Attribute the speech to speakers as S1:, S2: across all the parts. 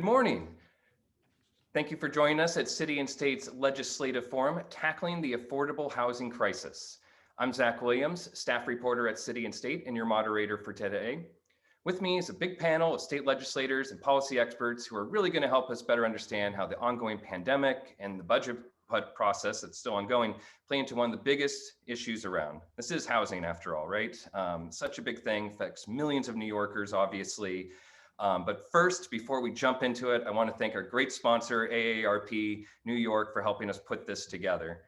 S1: Good morning. Thank you for joining us at City and State's Legislative Forum, Tackling the Affordable Housing Crisis. I'm Zach Williams, staff reporter at City and State and your moderator for today. With me is a big panel of state legislators and policy experts who are really going to help us better understand how the ongoing pandemic and the budget process that's still ongoing play into one of the biggest issues around. This is housing after all, right? Such a big thing, affects millions of New Yorkers, obviously. But first, before we jump into it, I want to thank our great sponsor, AARP New York, for helping us put this together.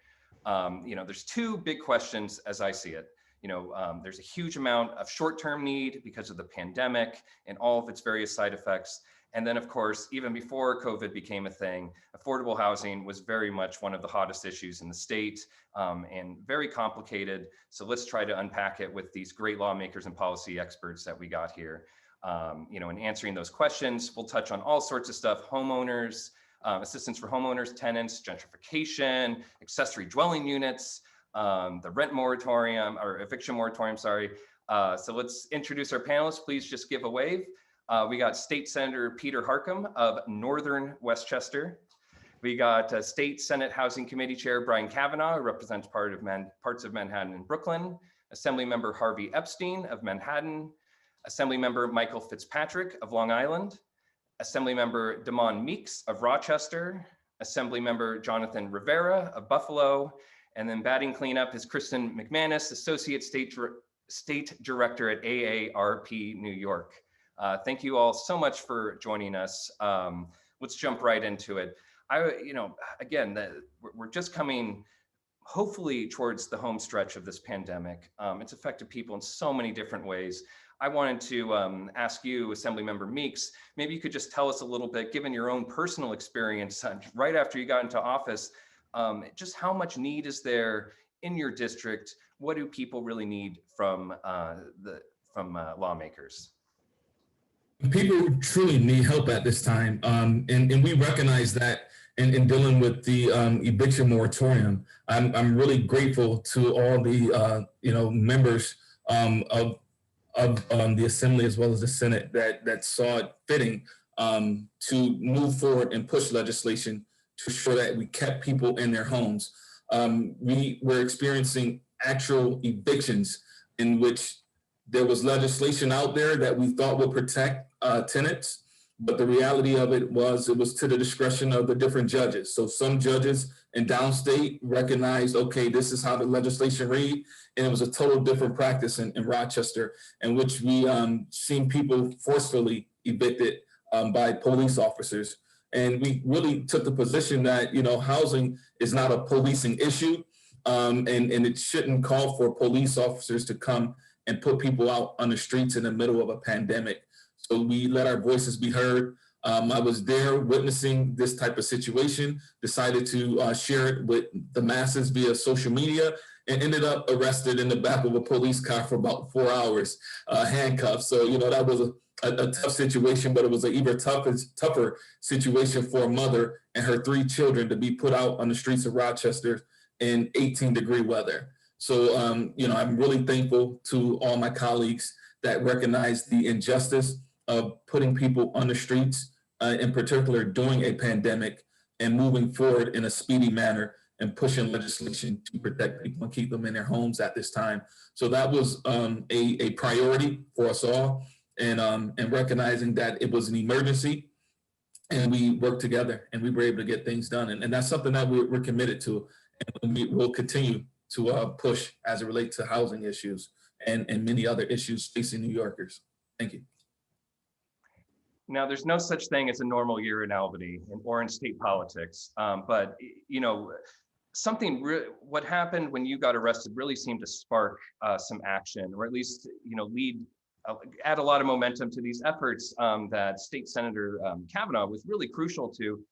S1: There's two big questions as I see it. There's a huge amount of short-term need because of the pandemic and all of its various side effects. And then, of course, even before COVID became a thing, affordable housing was very much one of the hottest issues in the state and very complicated. So let's try to unpack it with these great lawmakers and policy experts that we got here. In answering those questions, we'll touch on all sorts of stuff: homeowners, assistance for homeowners, tenants, gentrification, accessory dwelling units, the rent moratorium or eviction moratorium, sorry. So let's introduce our panelists. Please just give a wave. We got State Senator Peter Harckham of Northern Westchester. We got State Senate Housing Committee Chair Brian Kavanaugh, who represents parts of Manhattan and Brooklyn. Assemblymember Harvey Epstein of Manhattan. Assemblymember Michael Fitzpatrick of Long Island, Assemblymember Damon Meeks of Rochester, Assemblymember Jonathan Rivera of Buffalo, and then batting cleanup is Kristen McManus, Associate State Director at AARP New York. Thank you all so much for joining us. Let's jump right into it. We're just coming hopefully towards the home stretch of this pandemic. It's affected people in so many different ways. I wanted to ask you, Assemblymember Meeks, maybe you could just tell us a little bit, given your own personal experience right after you got into office, just how much need is there in your district? What do people really need from lawmakers?
S2: People truly need help at this time, and we recognize that in dealing with the eviction moratorium. I'm really grateful to all the members of the Assembly as well as the Senate that saw it fitting to move forward and push legislation to ensure that we kept people in their homes. We were experiencing actual evictions in which there was legislation out there that we thought would protect tenants, but the reality of it was to the discretion of the different judges. So some judges in downstate recognized, okay, this is how the legislation read, and it was a total different practice in Rochester, in which we seen people forcefully evicted by police officers. And we really took the position that, housing is not a policing issue, and it shouldn't call for police officers to come and put people out on the streets in the middle of a pandemic. So we let our voices be heard. I was there witnessing this type of situation, decided to share it with the masses via social media, and ended up arrested in the back of a police car for about 4 hours, handcuffed. So, that was a tough situation, but it was an even tougher situation for a mother and her 3 children to be put out on the streets of Rochester in 18-degree weather. So, I'm really thankful to all my colleagues that recognize the injustice of putting people on the streets, in particular during a pandemic, and moving forward in a speedy manner and pushing legislation to protect people and keep them in their homes at this time. So that was a priority for us all, and recognizing that it was an emergency, and we worked together and we were able to get things done. And that's something that we're committed to, and we will continue to push as it relates to housing issues and many other issues facing New Yorkers. Thank you.
S1: Now, there's no such thing as a normal year in Albany or in state politics, but what happened when you got arrested really seemed to spark some action, or at least add a lot of momentum to these efforts that State Senator Kavanaugh was really crucial to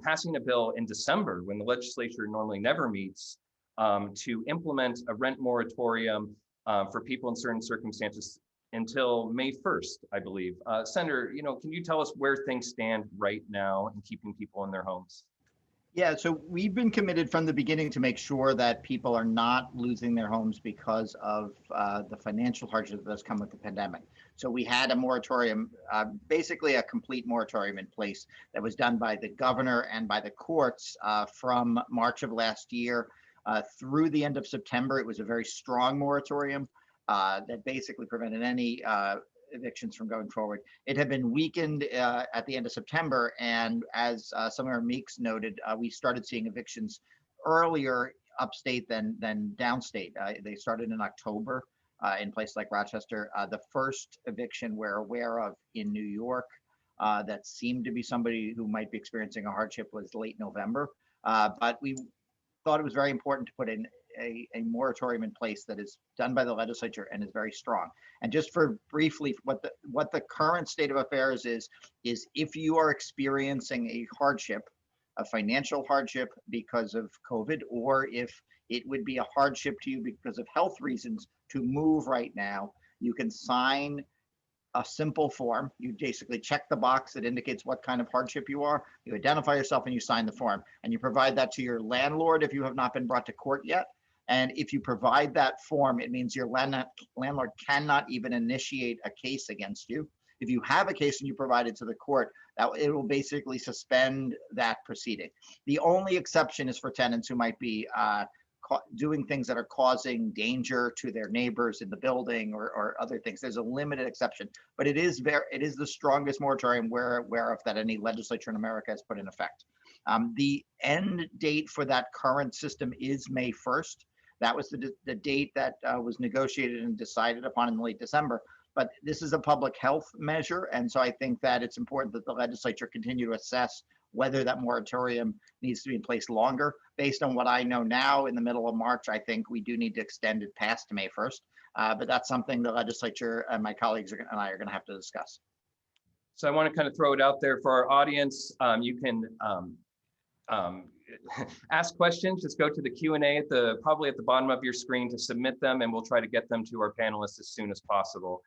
S1: passing a bill in December when the legislature normally never meets to implement a rent moratorium for people in certain circumstances until May 1st, I believe. Senator, can you tell us where things stand right now in keeping people in their homes?
S3: Yeah, so we've been committed from the beginning to make sure that people are not losing their homes because of the financial hardship that's come with the pandemic. So we had a moratorium, basically a complete moratorium in place that was done by the governor and by the courts from March of last year through the end of September. It was a very strong moratorium that basically prevented any evictions from going forward. It had been weakened at the end of September, and as some of our Meeks noted, we started seeing evictions earlier upstate than downstate. They started in October in places like Rochester. The first eviction we're aware of in New York that seemed to be somebody who might be experiencing a hardship was late November. But we thought it was very important to put in a moratorium in place that is done by the legislature and is very strong. And just for briefly, what the current state of affairs is if you are experiencing a hardship, a financial hardship because of COVID, or if it would be a hardship to you because of health reasons to move right now, you can sign a simple form. You basically check the box that indicates what kind of hardship you are. You identify yourself and you sign the form, and you provide that to your landlord if you have not been brought to court yet. And if you provide that form, it means your landlord cannot even initiate a case against you. If you have a case and you provide it to the court, that it will basically suspend that proceeding. The only exception is for tenants who might be doing things that are causing danger to their neighbors in the building or other things. There's a limited exception, but it is the strongest moratorium we're aware of that any legislature in America has put in effect. The end date for that current system is May 1st. That was the date that was negotiated and decided upon in late December. But this is a public health measure, and so I think that it's important that the legislature continue to assess whether that moratorium needs to be in place longer. Based on what I know now, in the middle of March, I think we do need to extend it past May 1st. But that's something the legislature and my colleagues and I are going to have to discuss.
S1: So I want to kind of throw it out there for our audience. You can ask questions. Just go to the Q&A probably at the bottom of your screen to submit them, and we'll try to get them to our panelists as soon as possible.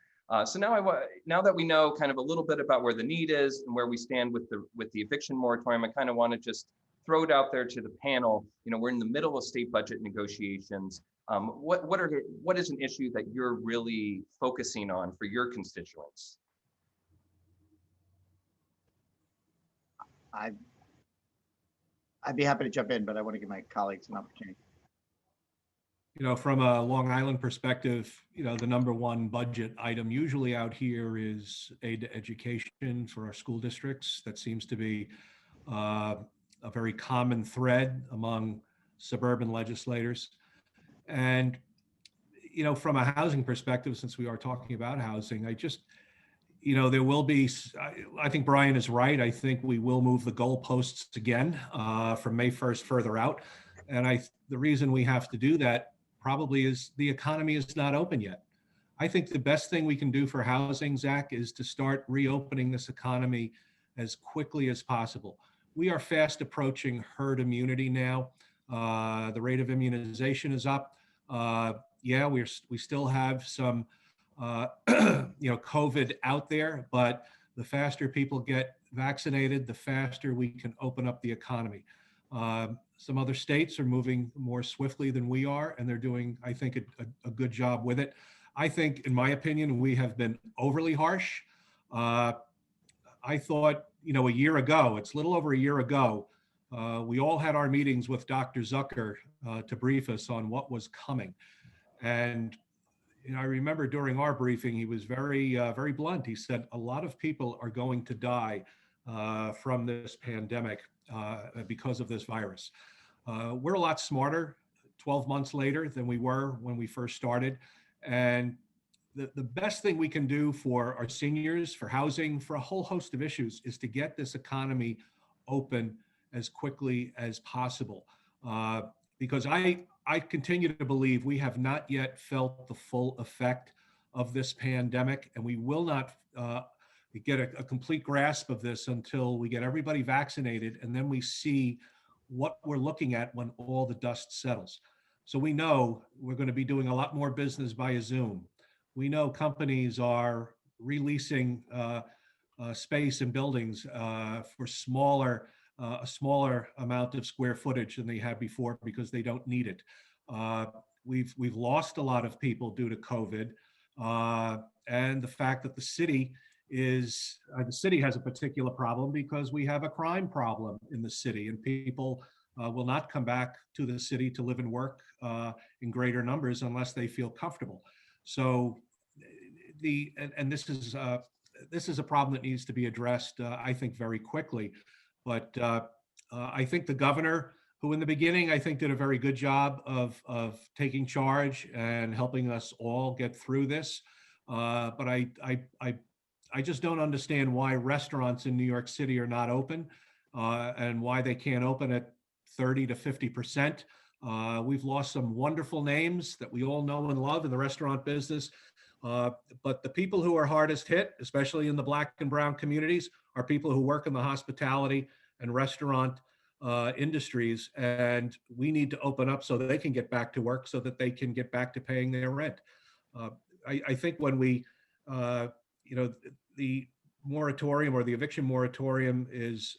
S1: So now that we know kind of a little bit about where the need is and where we stand with the eviction moratorium, I kind of want to just throw it out there to the panel. You know, we're in the middle of state budget negotiations. What is an issue that you're really focusing on for your constituents?
S3: I'd be happy to jump in, but I want to give my colleagues an opportunity.
S4: You know, from a Long Island perspective, you know, the #1 budget item usually out here is aid to education for our school districts. That seems to be a very common thread among suburban legislators. And, you know, from a housing perspective, since we are talking about housing, you know, there will be, I think Brian is right. I think we will move the goalposts again from May 1st further out. And the reason we have to do that probably is the economy is not open yet. I think the best thing we can do for housing, Zach, is to start reopening this economy as quickly as possible. We are fast approaching herd immunity now. The rate of immunization is up. Yeah, we still have some you know, COVID out there, but the faster people get vaccinated, the faster we can open up the economy. Some other states are moving more swiftly than we are, and they're doing, I think, a good job with it. I think, in my opinion, we have been overly harsh. I thought, you know, a year ago, it's a little over a year ago, we all had our meetings with Dr. Zucker to brief us on what was coming. And you know, I remember during our briefing, he was very, very blunt. He said, a lot of people are going to die from this pandemic because of this virus. We're a lot smarter 12 months later than we were when we first started. And the best thing we can do for our seniors, for housing, for a whole host of issues is to get this economy open as quickly as possible. Because I continue to believe we have not yet felt the full effect of this pandemic, and we will not get a complete grasp of this until we get everybody vaccinated, and then we see what we're looking at when all the dust settles. So we know we're going to be doing a lot more business via Zoom. We know companies are releasing space in buildings for smaller a smaller amount of square footage than they had before because they don't need it. We've lost a lot of people due to COVID, and the fact that the city has a particular problem because we have a crime problem in the city, and people will not come back to the city to live and work in greater numbers unless they feel comfortable. So this is a problem that needs to be addressed, I think, very quickly. But I think the governor, who in the beginning I think did a very good job of taking charge and helping us all get through this, but I just don't understand why restaurants in New York City are not open, and why they can't open at 30 to 50%. We've lost some wonderful names that we all know and love in the restaurant business. But the people who are hardest hit, especially in the Black and brown communities, are people who work in the hospitality and restaurant industries. And we need to open up so that they can get back to work, so that they can get back to paying their rent. I think when we, the moratorium or the eviction moratorium is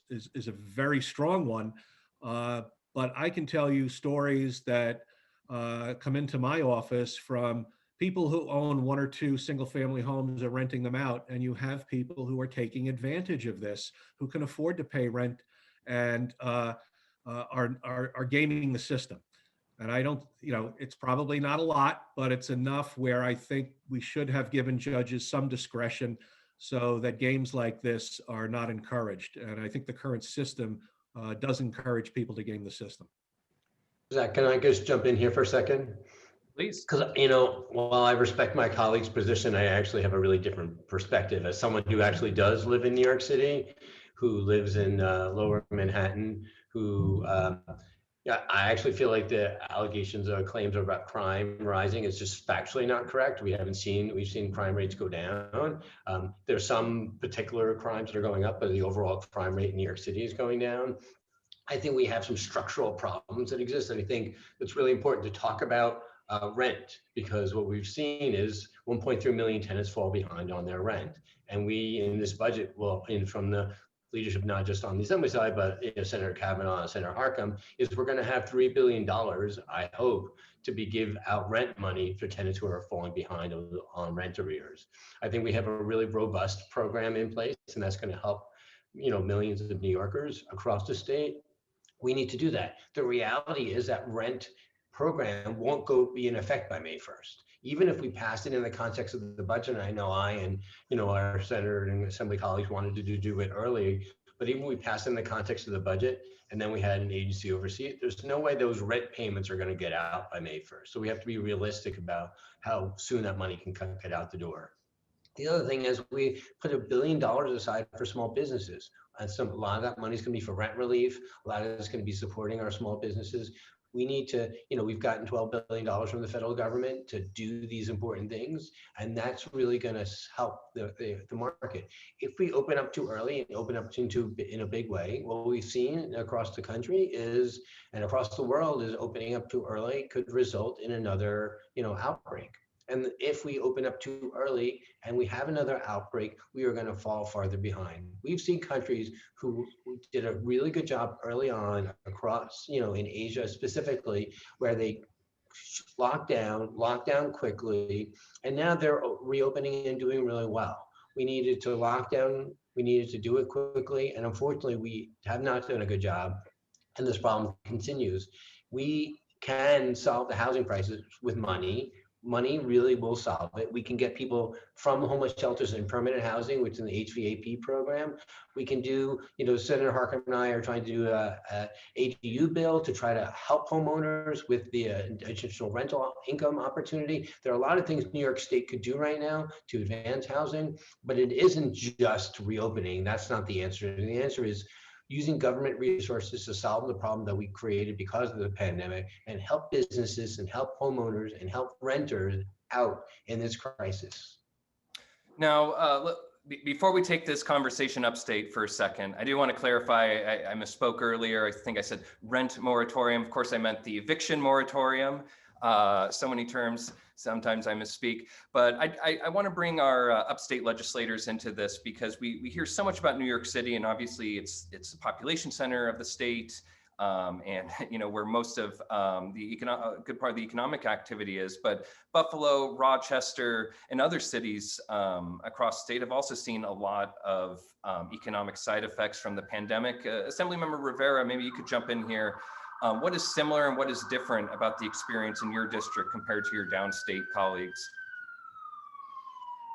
S4: a very strong one. But I can tell you stories that come into my office from people who own one or two single family homes are renting them out. And you have people who are taking advantage of this, who can afford to pay rent and are gaming the system. And I don't, it's probably not a lot, but it's enough where I think we should have given judges some discretion so that games like this are not encouraged. And I think the current system does encourage people to game the system.
S5: Zach, can I just jump in here for a second?
S1: Please.
S5: Because, while I respect my colleague's position, I actually have a really different perspective. As someone who actually does live in New York City, who lives in lower Manhattan, who, I actually feel like the allegations or claims about crime rising is just factually not correct. We've seen crime rates go down. There's some particular crimes that are going up, but the overall crime rate in New York City is going down. I think we have some structural problems that exist. And I think it's really important to talk about rent, because what we've seen is 1.3 million tenants fall behind on their rent. And we, in this budget, from the leadership, not just on the Assembly side, but Senator Kavanaugh and Senator Harckham, is we're going to have $3 billion, I hope, to give out rent money for tenants who are falling behind on rent arrears. I think we have a really robust program in place, and that's going to help millions of New Yorkers across the state. We need to do that. The reality is that rent program won't be in effect by May 1st. Even if we passed it in the context of the budget, and I know our senator and assembly colleagues wanted to do it early, but even if we passed it in the context of the budget and then we had an agency oversee it, there's no way those rent payments are going to get out by May 1st. So we have to be realistic about how soon that money can get out the door. The other thing is we put $1 billion aside for small businesses. And a lot of that money is going to be for rent relief. A lot of it is going to be supporting our small businesses. We need to, we've gotten $12 billion from the federal government to do these important things. And that's really going to help the market. If we open up too early and open up in a big way, what we've seen across the country and across the world is opening up too early could result in another, outbreak. And if we open up too early and we have another outbreak, we are going to fall farther behind. We've seen countries who did a really good job early on across, in Asia specifically, where they locked down quickly, and now they're reopening and doing really well. We needed to lock down, we needed to do it quickly, and unfortunately, we have not done a good job, and this problem continues. We can solve the housing crisis with money. Money really will solve it. We can get people from homeless shelters and permanent housing, which is in the HVAP program. We can do, Senator Harckham and I are trying to do a ADU bill to try to help homeowners with the additional rental income opportunity. There are a lot of things New York State could do right now to advance housing, but it isn't just reopening. That's not the answer. The answer is using government resources to solve the problem that we created because of the pandemic and help businesses and help homeowners and help renters out in this crisis.
S1: Now, before we take this conversation upstate for a second, I do want to clarify, I misspoke earlier. I think I said rent moratorium. Of course, I meant the eviction moratorium. So many terms, sometimes I misspeak, but I want to bring our upstate legislators into this because we hear so much about New York City, and obviously it's the population center of the state, and where most of the good part of the economic activity is. But Buffalo, Rochester, and other cities across the state have also seen a lot of economic side effects from the pandemic. Assemblymember Rivera, maybe you could jump in here. What is similar and what is different about the experience in your district compared to your downstate colleagues?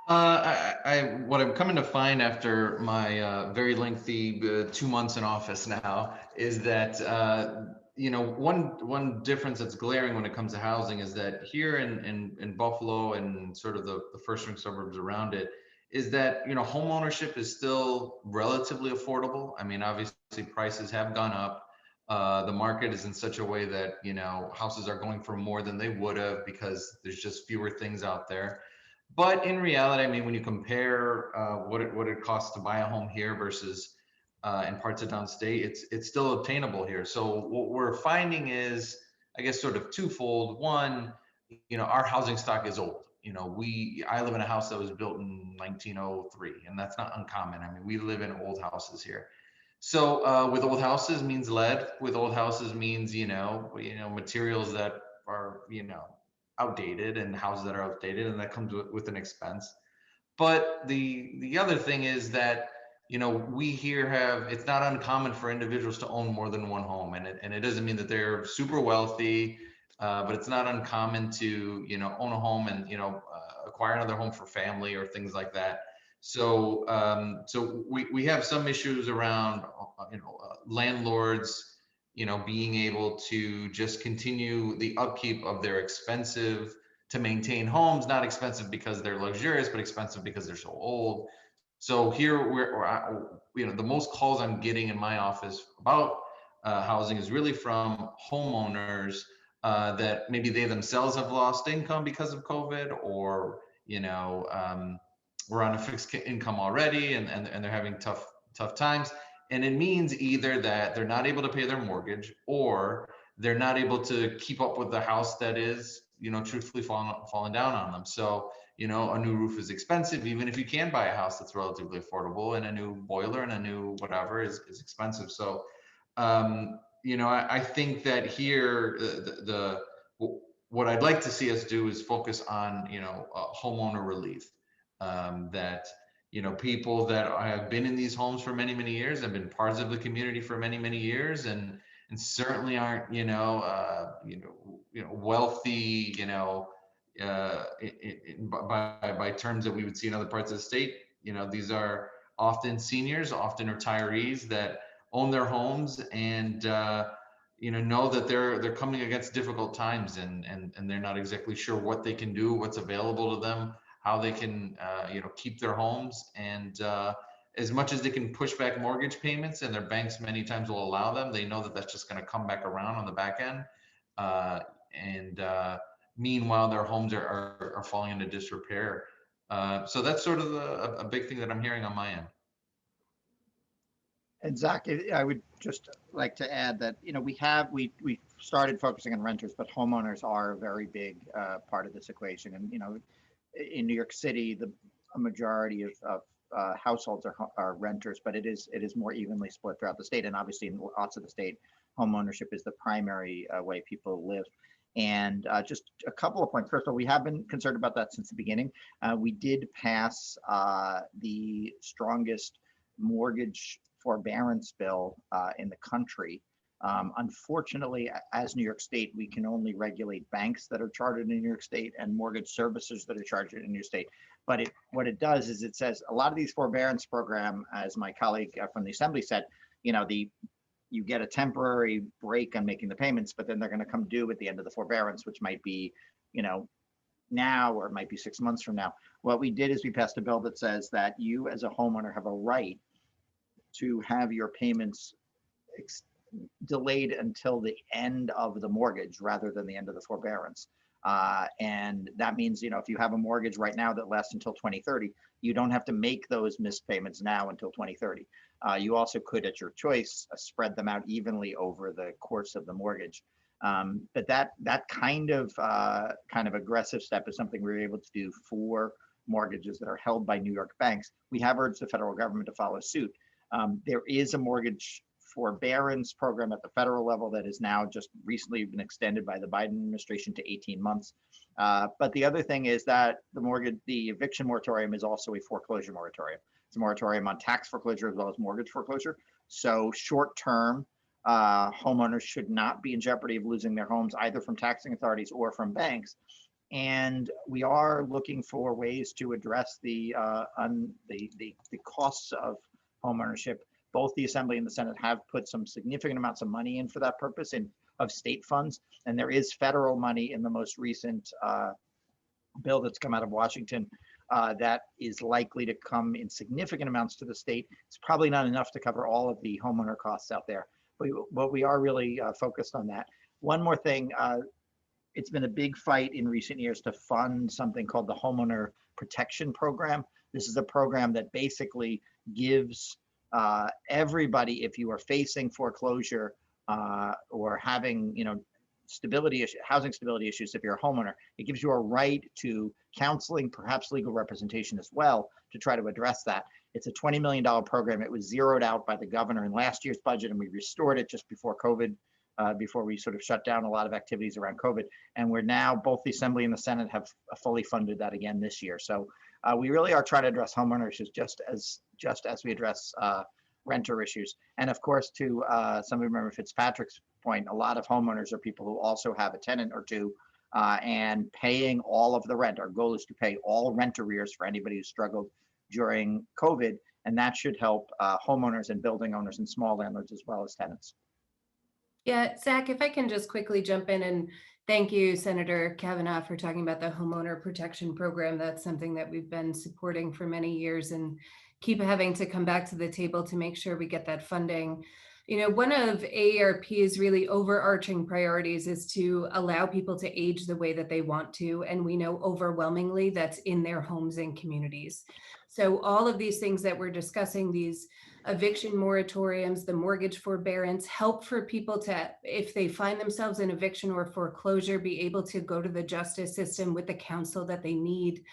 S6: What I'm coming to find after my very lengthy 2 months in office now is that one difference that's glaring when it comes to housing is that here in Buffalo and sort of the first ring suburbs around it is that home ownership is still relatively affordable. I mean, obviously prices have gone up. The market is in such a way that houses are going for more than they would have because there's just fewer things out there. But in reality, I mean, when you compare what it costs to buy a home here versus in parts of downstate, it's still obtainable here. So what we're finding is, I guess, sort of twofold. One, our housing stock is old. I live in a house that was built in 1903, and that's not uncommon. I mean, we live in old houses here. So with old houses means lead. With old houses means materials that are outdated, and houses that are outdated, and that comes with an expense. But the other thing is that we here it's not uncommon for individuals to own more than one home, and it doesn't mean that they're super wealthy, but it's not uncommon to own a home and acquire another home for family or things like that. So we have some issues around landlords being able to just continue the upkeep of their expensive to maintain homes, not expensive because they're luxurious, but expensive because they're so old. So here the most calls I'm getting in my office about housing is really from homeowners that maybe they themselves have lost income because of COVID, or we're on a fixed income already and they're having tough times. And it means either that they're not able to pay their mortgage, or they're not able to keep up with the house that is, truthfully falling down on them. So, a new roof is expensive, even if you can buy a house that's relatively affordable, and a new boiler and a new whatever is expensive. So, I think that here, what I'd like to see us do is focus on, homeowner relief. That people that have been in these homes for many years, have been parts of the community for many years, and certainly aren't wealthy by terms that we would see in other parts of the state. These are often seniors, often retirees that own their homes, and know that they're coming against difficult times, and they're not exactly sure what they can do, what's available to them, how they can keep their homes. And as much as they can push back mortgage payments, and their banks many times will allow them, they know that that's just going to come back around on the back end. Meanwhile, their homes are falling into disrepair. So that's sort of a big thing that I'm hearing on my end.
S3: And Zach, I would just like to add that, we started focusing on renters, but homeowners are a very big part of this equation. And, in New York City, a majority of households are renters, but it is more evenly split throughout the state. And obviously in lots of the state, homeownership is the primary way people live. And just a couple of points. First of all, we have been concerned about that since the beginning. We did pass the strongest mortgage forbearance bill in the country. Unfortunately, as New York State, we can only regulate banks that are chartered in New York State and mortgage servicers that are chartered in New York State. But what it does is it says a lot of these forbearance program, as my colleague from the Assembly said, you get a temporary break on making the payments, but then they're going to come due at the end of the forbearance, which might be, now, or it might be 6 months from now. What we did is we passed a bill that says that you as a homeowner have a right to have your payments delayed until the end of the mortgage rather than the end of the forbearance. And that means, if you have a mortgage right now that lasts until 2030, you don't have to make those missed payments now until 2030. You also could, at your choice, spread them out evenly over the course of the mortgage. But that kind of aggressive step is something we were able to do for mortgages that are held by New York banks. We have urged the federal government to follow suit. There is a mortgage forbearance program at the federal level that has now just recently been extended by the Biden administration to 18 months. But the other thing is that the eviction moratorium is also a foreclosure moratorium. It's a moratorium on tax foreclosure as well as mortgage foreclosure. So short-term, homeowners should not be in jeopardy of losing their homes either from taxing authorities or from banks. And we are looking for ways to address the costs of homeownership. Both the Assembly and the Senate have put some significant amounts of money in for that purpose of state funds. And there is federal money in the most recent bill that's come out of Washington that is likely to come in significant amounts to the state. It's probably not enough to cover all of the homeowner costs out there, but we are really focused on that. One more thing, it's been a big fight in recent years to fund something called the Homeowner Protection Program. This is a program that basically gives everybody, if you are facing foreclosure or having, housing stability issues, if you're a homeowner, it gives you a right to counseling, perhaps legal representation as well, to try to address that. It's a $20 million program. It was zeroed out by the governor in last year's budget, and we restored it just before COVID, before we sort of shut down a lot of activities around COVID. And we're now, both the Assembly and the Senate have fully funded that again this year. So we really are trying to address homeowner issues just as we address renter issues. And of course, to somebody remember Fitzpatrick's point, a lot of homeowners are people who also have a tenant or two and paying all of the rent. Our goal is to pay all rent arrears for anybody who struggled during COVID, and that should help homeowners and building owners and small landlords as well as tenants.
S7: Yeah, Zach, if I can just quickly jump in and thank you, Senator Kavanaugh, for talking about the Homeowner Protection Program. That's something that we've been supporting for many years and keep having to come back to the table to make sure we get that funding. One of AARP's really overarching priorities is to allow people to age the way that they want to. And we know overwhelmingly that's in their homes and communities. So all of these things that we're discussing, these eviction moratoriums, the mortgage forbearance, help for people to, if they find themselves in eviction or foreclosure, be able to go to the justice system with the counsel that they need.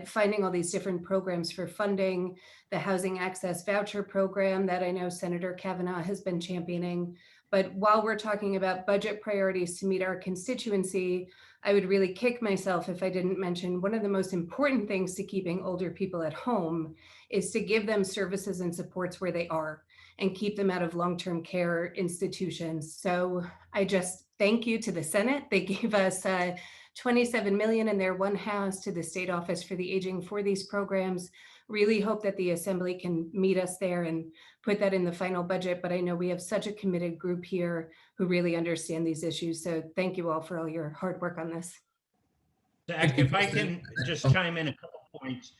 S7: Finding all these different programs for funding, the Housing Access Voucher Program that I know Senator Kavanaugh has been championing. But while we're talking about budget priorities to meet our constituency, I would really kick myself if I didn't mention one of the most important things to keeping older people at home is to give them services and supports where they are and keep them out of long-term care institutions. So I just thank you to the Senate. They gave us $27 million in their one house to the State Office for the Aging for these programs. Really hope that the Assembly can meet us there and put that in the final budget. But I know we have such a committed group here who really understand these issues. So thank you all for all your hard work on this.
S8: Zach, if I can just chime in a couple points.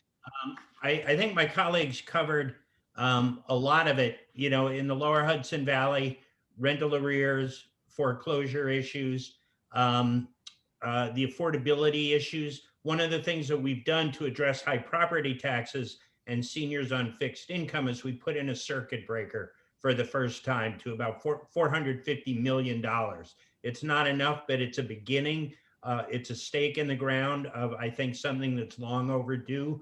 S8: I think my colleagues covered a lot of it, in the lower Hudson Valley, rental arrears, foreclosure issues, the affordability issues. One of the things that we've done to address high property taxes and seniors on fixed income is we put in a circuit breaker for the first time to about $450 million. It's not enough, but it's a beginning. It's a stake in the ground of, I think, something that's long overdue.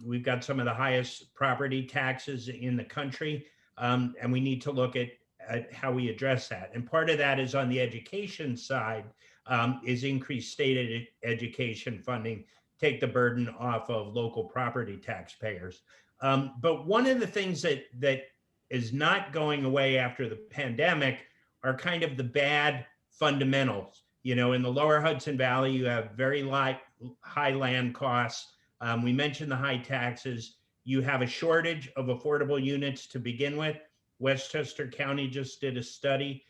S8: We've got some of the highest property taxes in the country, and we need to look at how we address that. And part of that is on the education side, is increased state education funding, take the burden off of local property taxpayers. But one of the things that is not going away after the pandemic are kind of the bad fundamentals. In the lower Hudson Valley, you have very high land costs. We mentioned the high taxes. You have a shortage of affordable units to begin with. Westchester County just did a study.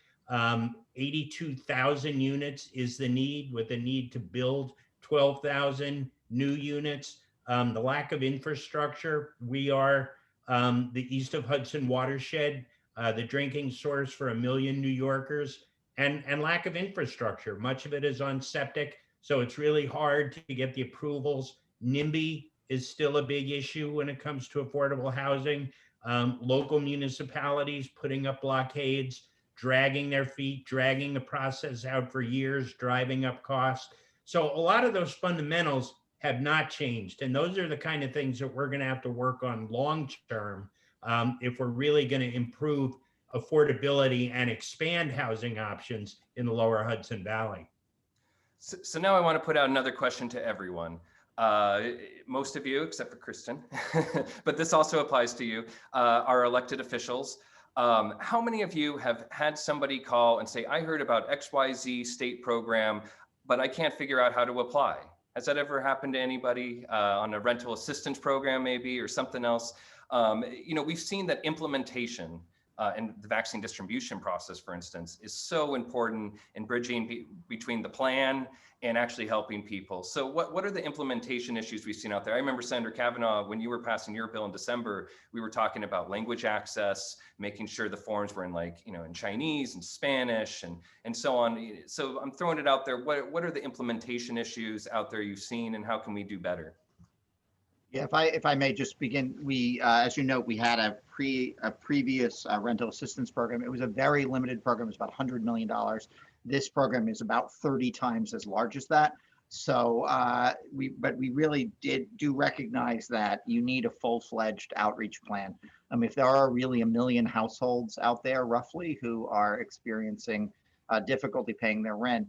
S8: 82,000 units is the need, with a need to build 12,000 new units. The lack of infrastructure. We are the east of Hudson watershed, the drinking source for 1 million New Yorkers, and lack of infrastructure. Much of it is on septic, so it's really hard to get the approvals. NIMBY is still a big issue when it comes to affordable housing. Local municipalities putting up blockades. dragging their feet, dragging the process out for years, driving up costs. So a lot of those fundamentals have not changed. And those are the kind of things that we're going to have to work on long term if we're really going to improve affordability and expand housing options in the lower Hudson Valley.
S1: So now I want to put out another question to everyone. Most of you, except for Kristen, but this also applies to you, are elected officials. How many of you have had somebody call and say, I heard about XYZ state program, but I can't figure out how to apply? Has that ever happened to anybody on a rental assistance program maybe, or something else? We've seen that implementation and the vaccine distribution process, for instance, is so important in bridging between the plan and actually helping people. So what are the implementation issues we've seen out there? I remember Senator Kavanaugh, when you were passing your bill in December, we were talking about language access, making sure the forms were in in Chinese and Spanish and so on. So I'm throwing it out there. What are the implementation issues out there you've seen, and how can we do better?
S3: Yeah, if I may just begin, we, as you note, we had a previous rental assistance program. It was a very limited program. It was about $100 million. This program is about 30 times as large as that. So we really do recognize that you need a full-fledged outreach plan. If there are really 1 million households out there roughly who are experiencing difficulty paying their rent,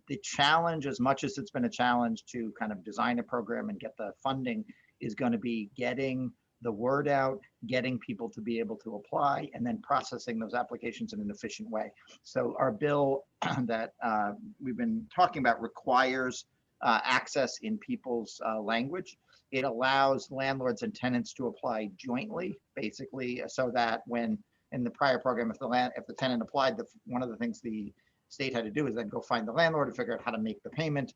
S3: the challenge, as much as it's been a challenge to kind of design a program and get the funding, is going to be getting the word out, getting people to be able to apply, and then processing those applications in an efficient way. So our bill that we've been talking about requires access in people's language. It allows landlords and tenants to apply jointly, basically, so that when in the prior program, if the tenant applied, one of the things the state had to do is then go find the landlord and figure out how to make the payment.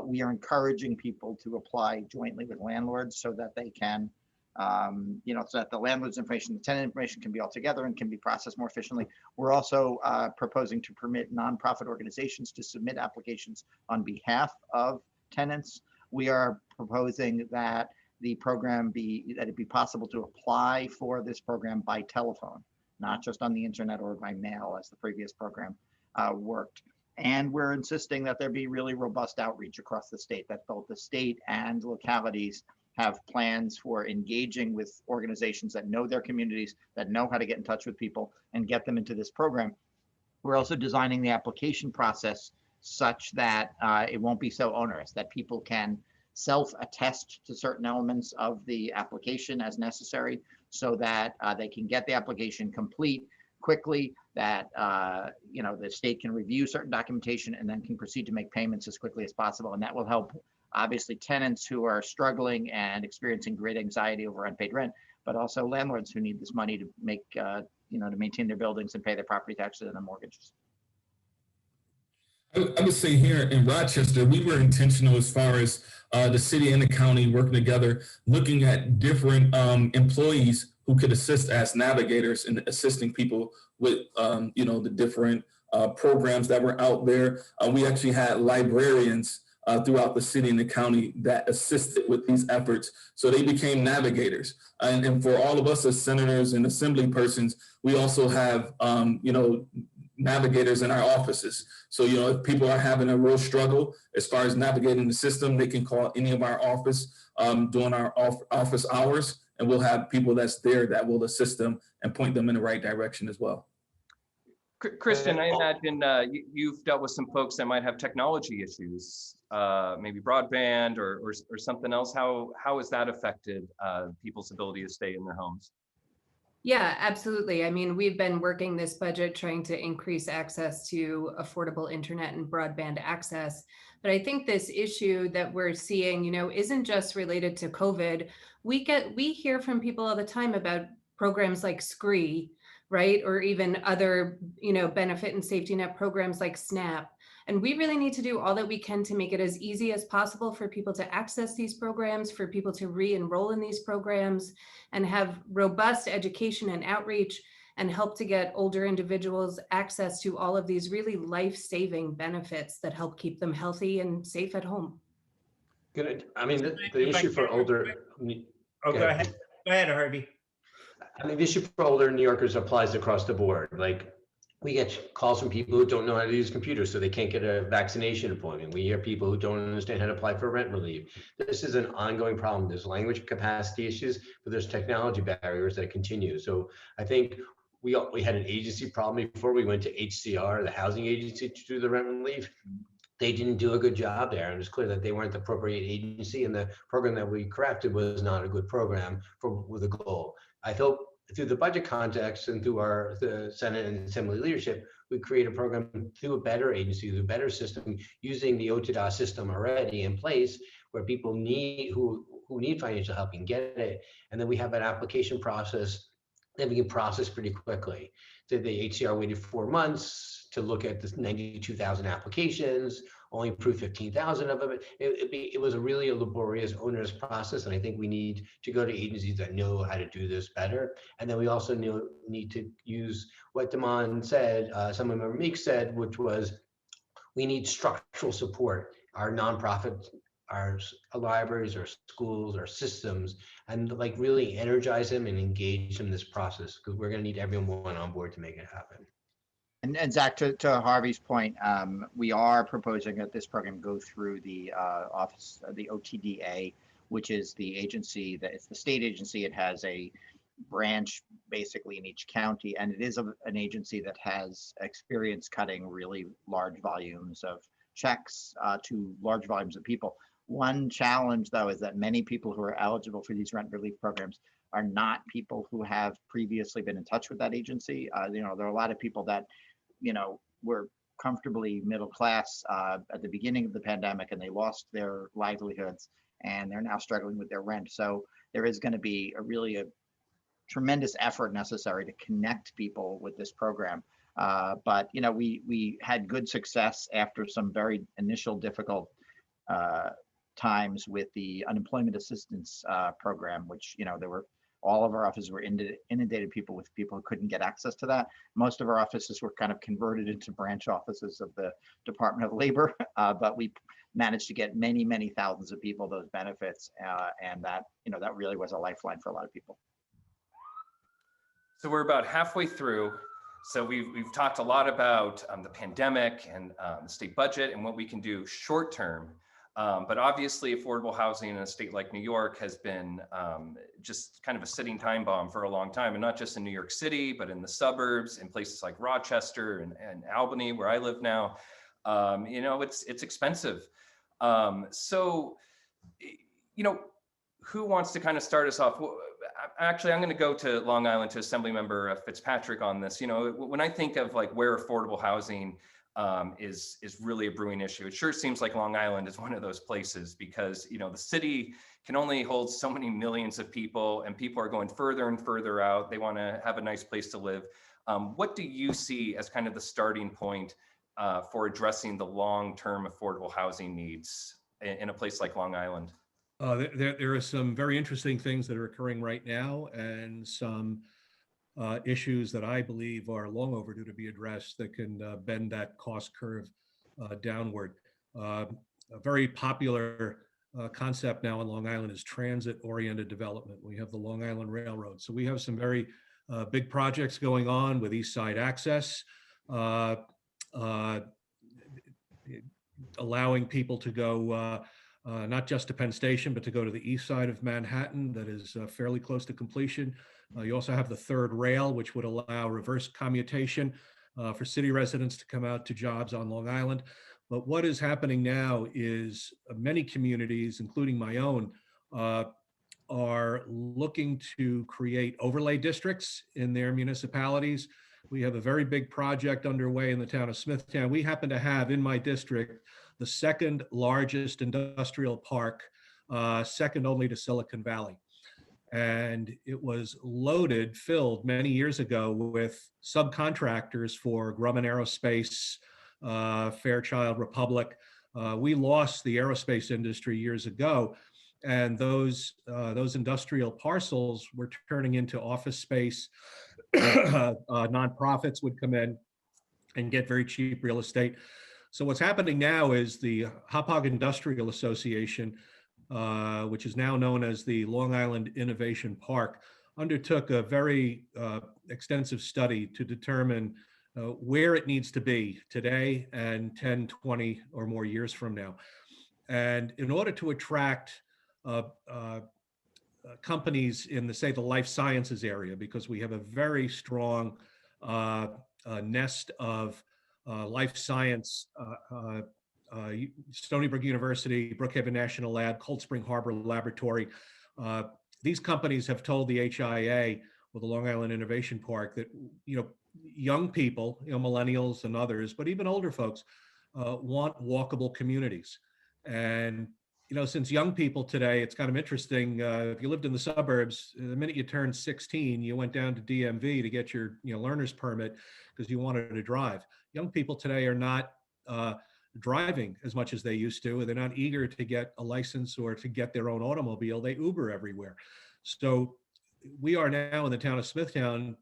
S3: We are encouraging people to apply jointly with landlords so that they can, so that the landlord's information, the tenant information can be all together and can be processed more efficiently. We're also proposing to permit nonprofit organizations to submit applications on behalf of tenants. We are proposing that the program that it be possible to apply for this program by telephone, not just on the internet or by mail as the previous program worked. And we're insisting that there be really robust outreach across the state, that both the state and localities have plans for engaging with organizations that know their communities, that know how to get in touch with people and get them into this program. We're also designing the application process such that it won't be so onerous, that people can self-attest to certain elements of the application as necessary, so that they can get the application complete quickly, that the state can review certain documentation and then can proceed to make payments as quickly as possible. And that will help, obviously, tenants who are struggling and experiencing great anxiety over unpaid rent, but also landlords who need this money to make, to maintain their buildings and pay their property taxes and their mortgages.
S2: I would say here in Rochester, we were intentional as far as the city and the county working together, looking at different employees who could assist as navigators in assisting people with, the different programs that were out there. We actually had librarians throughout the city and the county that assisted with these efforts. So they became navigators. And for all of us as senators and assembly persons, we also have, navigators in our offices. So, if people are having a real struggle as far as navigating the system, they can call any of our office during our office hours, and we'll have people that's there that will assist them and point them in the right direction as well.
S1: Kristen, I imagine you've dealt with some folks that might have technology issues, maybe broadband or something else. How has that affected people's ability to stay in their homes?
S7: Yeah, absolutely. I mean, we've been working this budget trying to increase access to affordable internet and broadband access. But I think this issue that we're seeing, isn't just related to COVID. We hear from people all the time about programs like SCREE, right? Or even other, benefit and safety net programs like SNAP. And we really need to do all that we can to make it as easy as possible for people to access these programs, for people to re-enroll in these programs, and have robust education and outreach, and help to get older individuals access to all of these really life-saving benefits that help keep them healthy and safe at home.
S5: Good. I mean, the issue for older.
S8: Oh, go ahead. Go ahead, Harvey.
S5: I mean, the issue for older New Yorkers applies across the board. Like, We get calls from people who don't know how to use computers, so they can't get a vaccination appointment. We hear people who don't understand how to apply for rent relief. This is an ongoing problem. There's language capacity issues, but there's technology barriers that continue. So I think we had an agency problem before we went to HCR, the housing agency, to do the rent relief. They didn't do a good job there, and it's clear that they weren't the appropriate agency, and the program that we crafted was not a good program with a goal. I hope through the budget context and through the Senate and Assembly leadership, we create a program through a better agency, through a better system, using the OTDA system already in place, where people who need financial help can get it, and then we have an application process that we can process pretty quickly. So the HCR waited 4 months to look at this 92,000 applications, only approved 15,000 of them. It was a really laborious, onerous process, and I think we need to go to agencies that know how to do this better. And then we also need to use what Damon said, Someone Meek said, which was we need structural support. Our nonprofits, our libraries, our schools, our systems, and like really energize them and engage them in this process, because we're going to need everyone on board to make it happen.
S3: And Zach, to Harvey's point, we are proposing that this program go through the office, the OTDA, which is the agency it's the state agency. It has a branch basically in each county, and it is an agency that has experience cutting really large volumes of checks to large volumes of people. One challenge, though, is that many people who are eligible for these rent relief programs are not people who have previously been in touch with that agency. There are a lot of people that were comfortably middle class at the beginning of the pandemic, and they lost their livelihoods, and they're now struggling with their rent. So there is going to be a tremendous effort necessary to connect people with this program. But we had good success after some very initial difficult times with the unemployment assistance program, which all of our offices were inundated with people who couldn't get access to that. Most of our offices were kind of converted into branch offices of the Department of Labor, but we managed to get many, many thousands of people those benefits, and that really was a lifeline for a lot of people.
S1: So we're about halfway through. So we've talked a lot about the pandemic and the state budget and what we can do short term. But obviously, affordable housing in a state like New York has been just kind of a sitting time bomb for a long time, and not just in New York City, but in the suburbs, in places like Rochester and Albany, where I live now. It's expensive. So, who wants to kind of start us off? Actually, I'm going to go to Long Island, to Assemblymember Fitzpatrick on this. When I think of like where affordable housing is really a brewing issue, it sure seems like Long Island is one of those places, because the city can only hold so many millions of people, and people are going further and further out. They want to have a nice place to live. What do you see as kind of the starting point for addressing the long-term affordable housing needs in a place like Long Island?
S4: There are some very interesting things that are occurring right now, and some issues that I believe are long overdue to be addressed that can bend that cost curve downward. A very popular concept now in Long Island is transit-oriented development. We have the Long Island Railroad. So we have some very big projects going on with East Side Access, allowing people to go not just to Penn Station, but to go to the east side of Manhattan. That is fairly close to completion. You also have the third rail, which would allow reverse commutation for city residents to come out to jobs on Long Island. But what is happening now is many communities, including my own, are looking to create overlay districts in their municipalities. We have a very big project underway in the town of Smithtown. We happen to have in my district the second largest industrial park, second only to Silicon Valley. And it was filled many years ago with subcontractors for Grumman Aerospace, Fairchild Republic. We lost the aerospace industry years ago, and those industrial parcels were turning into office space. Nonprofits would come in and get very cheap real estate. So what's happening now is the Hauppauge Industrial Association, which is now known as the Long Island Innovation Park, undertook a very extensive study to determine where it needs to be today and 10, 20 or more years from now. And in order to attract companies in the, say, the life sciences area, because we have a very strong nest of life science, Stony Brook University, Brookhaven National Lab, Cold Spring Harbor Laboratory. These companies have told the HIA, or the Long Island Innovation Park, that, you know, young people, you know, millennials and others, but even older folks want walkable communities. And, you know, since young people today, it's kind of interesting. If you lived in the suburbs, the minute you turned 16, you went down to DMV to get your, you know, learner's permit because you wanted to drive. Young people today are not driving as much as they used to. They're not eager to get a license or to get their own automobile. They Uber everywhere. So we are now in the town of Smithtown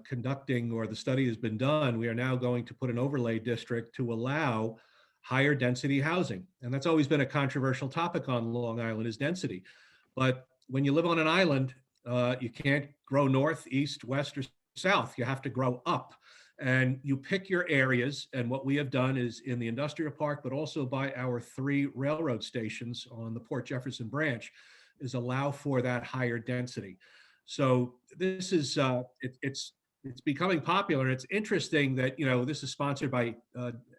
S4: conducting, or the study has been done, we are now going to put an overlay district to allow higher density housing. And that's always been a controversial topic on Long Island, is density. But when you live on an island, you can't grow north, east, west, or south. You have to grow up. And you pick your areas. And what we have done is in the industrial park, but also by our 3 railroad stations on the Port Jefferson branch, is allow for that higher density. So this is, it's becoming popular. It's interesting that, you know, this is sponsored by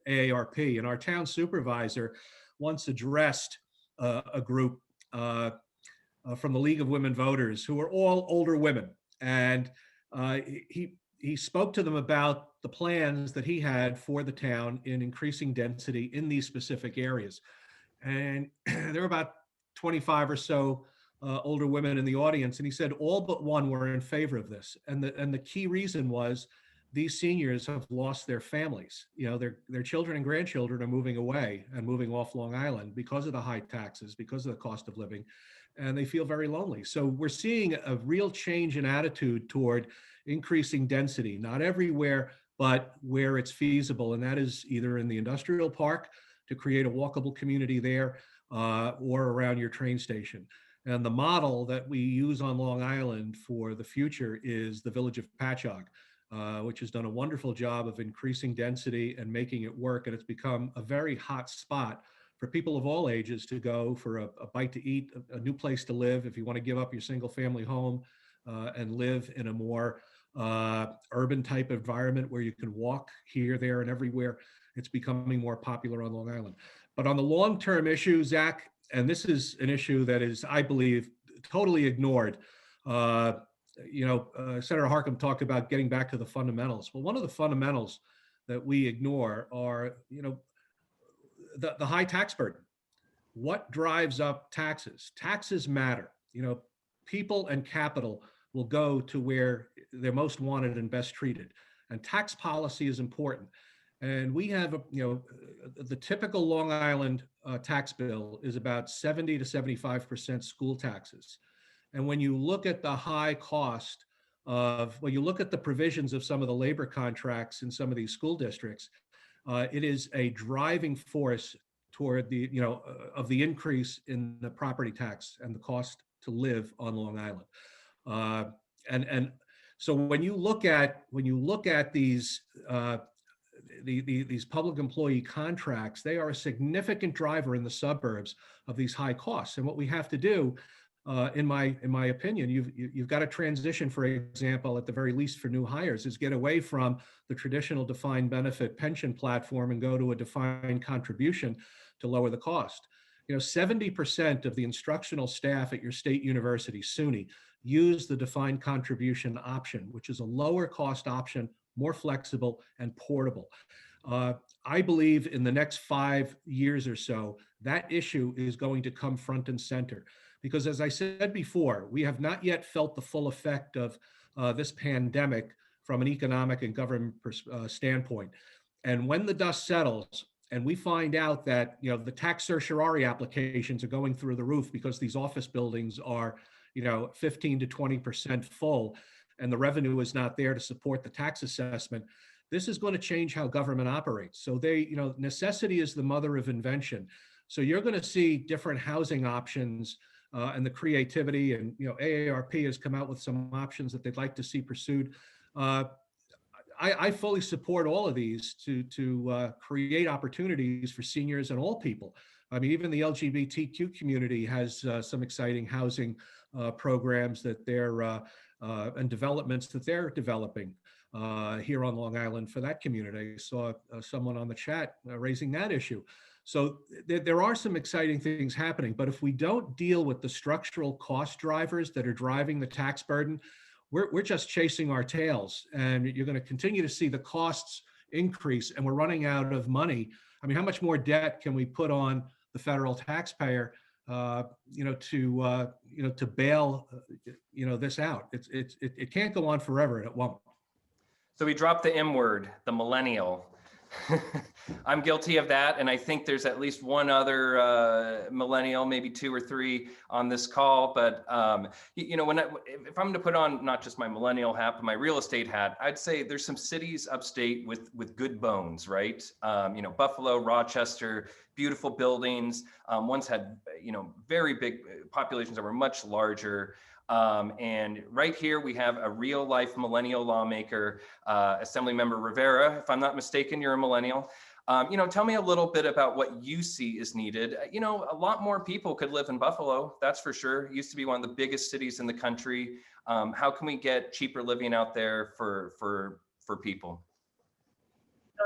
S4: AARP, and our town supervisor once addressed a group from the League of Women Voters, who are all older women. And he spoke to them about the plans that he had for the town in increasing density in these specific areas. And there were about 25 or so older women in the audience, and he said all but one were in favor of this. And the key reason was these seniors have lost their families. You know, their children and grandchildren are moving away and moving off Long Island because of the high taxes, because of the cost of living, and they feel very lonely. So we're seeing a real change in attitude toward increasing density, not everywhere, but where it's feasible. And that is either in the industrial park to create a walkable community there, or around your train station. And the model that we use on Long Island for the future is the Village of Patchogue, which has done a wonderful job of increasing density and making it work. And it's become a very hot spot for people of all ages to go for a bite to eat, a new place to live. If you want to give up your single family home and live in a more urban type environment where you can walk here, there, and everywhere, it's becoming more popular on Long Island. But on the long-term issue, Zach, and this is an issue that is, I believe, totally ignored. Senator Harckham talked about getting back to the fundamentals. Well, one of the fundamentals that we ignore are, you know, the high tax burden. What drives up taxes? Taxes matter. You know, people and capital will go to where they're most wanted and best treated. And tax policy is important. And we have, the typical Long Island tax bill is about 70 to 75% school taxes. And when you look at the high cost when you look at the provisions of some of the labor contracts in some of these school districts, it is a driving force toward of the increase in the property tax and the cost to live on Long Island. And so when you look at these public employee contracts, they are a significant driver in the suburbs of these high costs. And what we have to do, in my opinion, you've got to transition, for example, at the very least for new hires, is get away from the traditional defined benefit pension platform and go to a defined contribution to lower the cost. 70% of the instructional staff at your state university, SUNY, use the defined contribution option, which is a lower cost option, more flexible and portable. I believe in the next 5 years or so, that issue is going to come front and center. Because as I said before, we have not yet felt the full effect of this pandemic from an economic and government standpoint. And when the dust settles and we find out that the tax certiorari applications are going through the roof because these office buildings are 15 to 20% full, and the revenue is not there to support the tax assessment, this is going to change how government operates. So necessity is the mother of invention. So you're going to see different housing options and the creativity, and AARP has come out with some options that they'd like to see pursued. I fully support all of these to create opportunities for seniors and all people. I mean, even the LGBTQ community has some exciting housing programs that they're and developments that they're developing here on Long Island for that community. I saw someone on the chat raising that issue. So there are some exciting things happening, but if we don't deal with the structural cost drivers that are driving the tax burden, we're just chasing our tails, and you're going to continue to see the costs increase, and we're running out of money. I mean, how much more debt can we put on the federal taxpayer, to bail, this out? It can't go on forever, and it won't.
S1: So we dropped the M word, the millennial. I'm guilty of that, and I think there's at least one other millennial, maybe 2 or 3 on this call. But if I'm going to put on not just my millennial hat, but my real estate hat, I'd say there's some cities upstate with good bones, right? Buffalo, Rochester, beautiful buildings. Ones had very big populations that were much larger. And right here, we have a real life millennial lawmaker, Assemblymember Rivera. If I'm not mistaken, you're a millennial. Tell me a little bit about what you see is needed. A lot more people could live in Buffalo, that's for sure. It used to be one of the biggest cities in the country. How can we get cheaper living out there for people?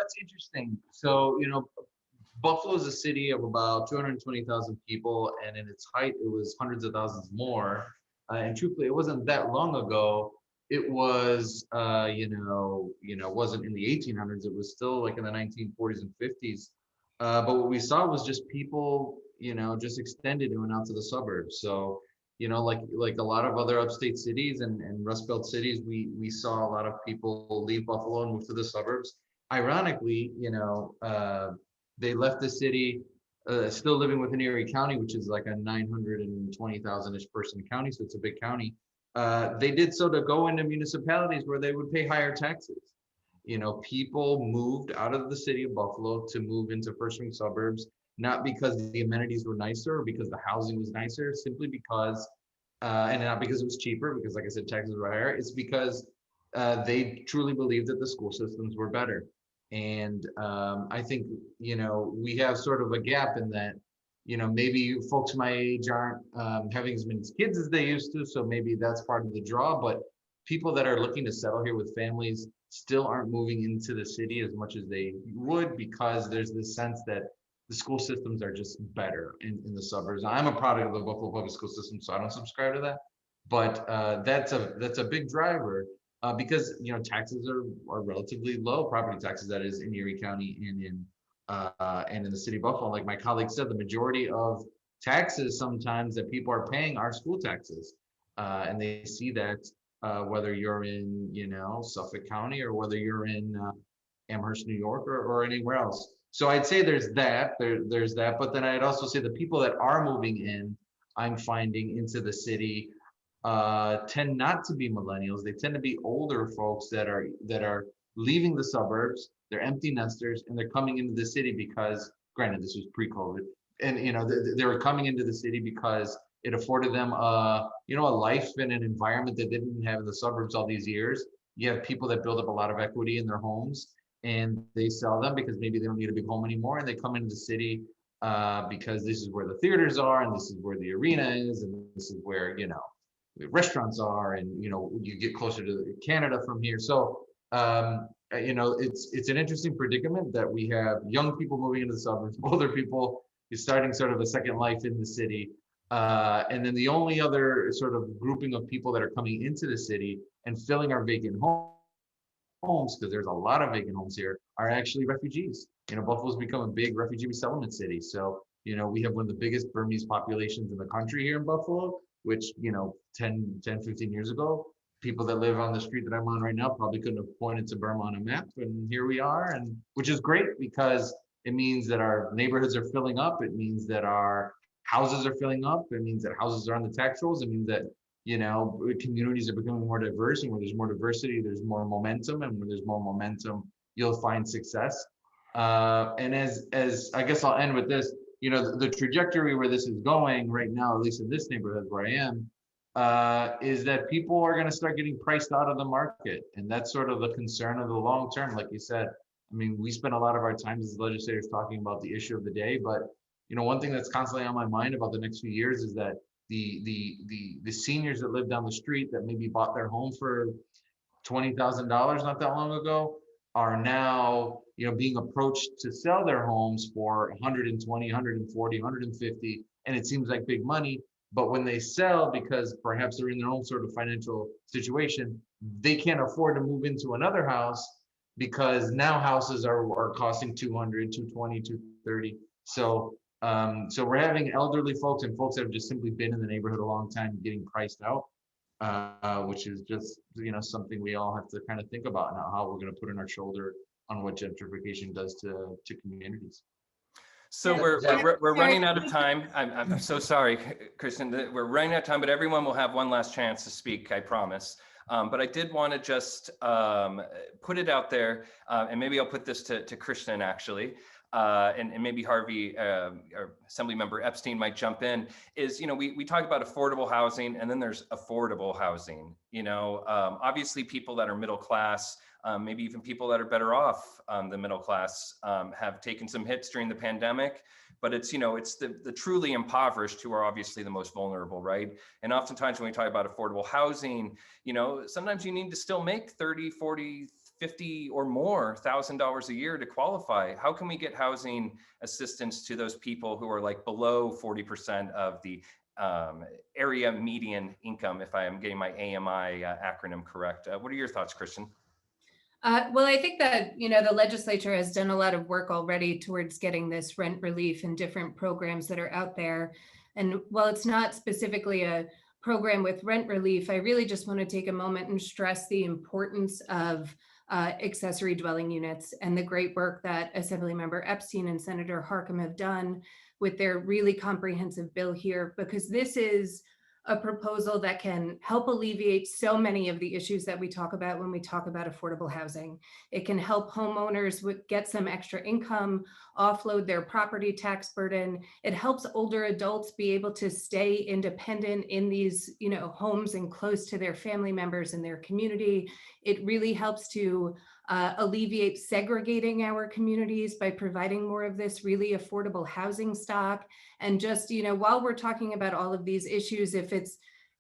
S6: It's interesting. So, Buffalo is a city of about 220,000 people, and in its height, it was hundreds of thousands more. And truthfully, it wasn't that long ago. It was, wasn't in the 1800s. It was still like in the 1940s and 50s. But what we saw was just people, just extended and went out to the suburbs. So, like a lot of other upstate cities and Rust Belt cities, we saw a lot of people leave Buffalo and move to the suburbs. Ironically, they left the city. Still living within Erie County, which is like a 920,000-ish person county, so it's a big county. They did so to go into municipalities where they would pay higher taxes. People moved out of the city of Buffalo to move into first-ring suburbs, not because the amenities were nicer or because the housing was nicer, simply because, and not because it was cheaper, because like I said, taxes were higher. It's because they truly believed that the school systems were better. And I think, we have sort of a gap in that, maybe folks my age aren't having as many kids as they used to. So maybe that's part of the draw. But people that are looking to settle here with families still aren't moving into the city as much as they would, because there's this sense that the school systems are just better in the suburbs. I'm a product of the Buffalo public school system, so I don't subscribe to that. But that's a big driver. Because taxes are relatively low, property taxes, that is, in Erie County and in the city of Buffalo. Like my colleague said, the majority of taxes sometimes that people are paying are school taxes, and they see that whether you're in Suffolk County or whether you're in Amherst, New York, or anywhere else. So I'd say there's that. There's that, but then I'd also say the people that are moving in, I'm finding, into the city, tend not to be millennials. They tend to be older folks that are leaving the suburbs. They're empty nesters, and they're coming into the city because, granted, this was pre-COVID, and they were coming into the city because it afforded them a life and an environment that they didn't have in the suburbs all these years. You have people that build up a lot of equity in their homes, and they sell them because maybe they don't need a big home anymore, and they come into the city because this is where the theaters are, and this is where the arena is, and this is where the restaurants are, and you get closer to Canada from here. So it's an interesting predicament that we have young people moving into the suburbs, older people starting sort of a second life in the city, and then the only other sort of grouping of people that are coming into the city and filling our vacant homes, because there's a lot of vacant homes here, are actually refugees. Buffalo's become a big refugee resettlement city. So we have one of the biggest Burmese populations in the country here in Buffalo, which 10, 15 years ago, people that live on the street that I'm on right now probably couldn't have pointed to Burma on a map, and here we are, and which is great because it means that our neighborhoods are filling up. It means that our houses are filling up. It means that houses are on the tax rolls. It means that communities are becoming more diverse, and where there's more diversity, there's more momentum, and where there's more momentum, you'll find success. And as I guess I'll end with this, the trajectory where this is going right now, at least in this neighborhood where I am, is that people are going to start getting priced out of the market. And that's sort of the concern of the long term. Like you said, I mean, we spend a lot of our time as legislators talking about the issue of the day, but one thing that's constantly on my mind about the next few years is that the seniors that live down the street that maybe bought their home for $20,000 not that long ago are now, being approached to sell their homes for 120, 140, 150, and it seems like big money. But when they sell, because perhaps they're in their own sort of financial situation, they can't afford to move into another house because now houses are costing 200, 220, 230. So we're having elderly folks and folks that have just simply been in the neighborhood a long time getting priced out, which is just, something we all have to kind of think about now, how we're going to put in our shoulder on what gentrification does to communities.
S1: So we're running out of time. I'm so sorry, Kristen, we're running out of time, but everyone will have one last chance to speak, I promise. But I did want to just put it out there, and maybe I'll put this to Kristen actually, and maybe Harvey or Assemblymember Epstein might jump in, is, we talk about affordable housing and then there's affordable housing, obviously people that are middle class, maybe even people that are better off than middle class have taken some hits during the pandemic, but it's, it's the truly impoverished who are obviously the most vulnerable, right? And oftentimes when we talk about affordable housing, sometimes you need to still make 30, 40, 50 or more $1,000 a year to qualify. How can we get housing assistance to those people who are like below 40% of the area median income, if I am getting my AMI acronym correct? What are your thoughts, Kristen?
S7: Well, I think that, the legislature has done a lot of work already towards getting this rent relief and different programs that are out there. And while it's not specifically a program with rent relief, I really just want to take a moment and stress the importance of accessory dwelling units and the great work that Assemblymember Epstein and Senator Harckham have done with their really comprehensive bill here, because this is a proposal that can help alleviate so many of the issues that we talk about when we talk about affordable housing. It can help homeowners get some extra income, offload their property tax burden. It helps older adults be able to stay independent in these, homes and close to their family members and their community. It really helps to alleviate segregating our communities by providing more of this really affordable housing stock. And just, while we're talking about all of these issues, if it's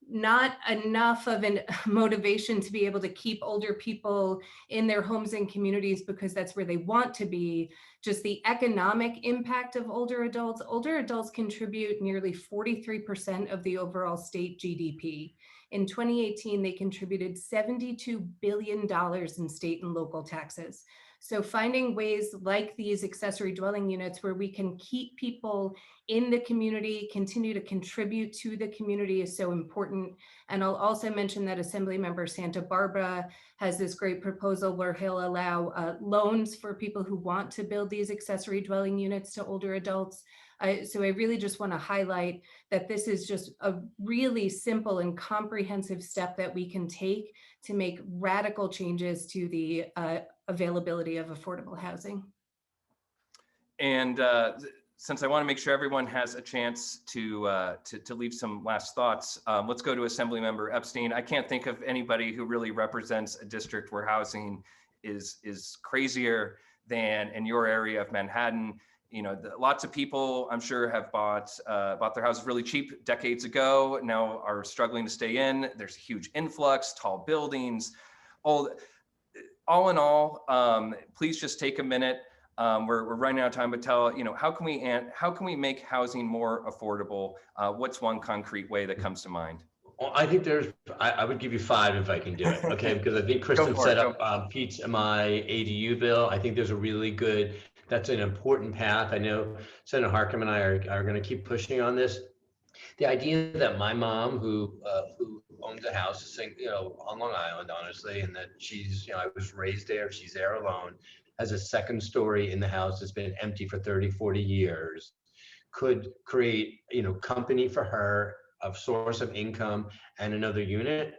S7: not enough of a motivation to be able to keep older people in their homes and communities because that's where they want to be, just the economic impact of older adults contribute nearly 43% of the overall state GDP. In 2018, they contributed $72 billion in state and local taxes. So finding ways like these accessory dwelling units where we can keep people in the community, continue to contribute to the community is so important. And I'll also mention that Assemblymember Santa Barbara has this great proposal where he'll allow loans for people who want to build these accessory dwelling units to older adults. So I really just want to highlight that this is just a really simple and comprehensive step that we can take to make radical changes to the availability of affordable housing.
S1: And since I want to make sure everyone has a chance to leave some last thoughts, let's go to Assemblymember Epstein. I can't think of anybody who really represents a district where housing is crazier than in your area of Manhattan. Lots of people, I'm sure, have bought their houses really cheap decades ago, now are struggling to stay in. There's a huge influx, tall buildings. All in all, please just take a minute. We're running out of time, but tell, how can we make housing more affordable? What's one concrete way that comes to mind?
S5: Well, I think I would give you 5 if I can do it, okay? Because I think Kristen set up Pete's my ADU bill. I think there's a really good, that's an important path. I know Senator Harckham and I are going to keep pushing on this. The idea that my mom, who owns a house, on Long Island, honestly, and that she's, I was raised there, she's there alone, has a second story in the house that's been empty for 30, 40 years, could create, company for her, a source of income, and another unit.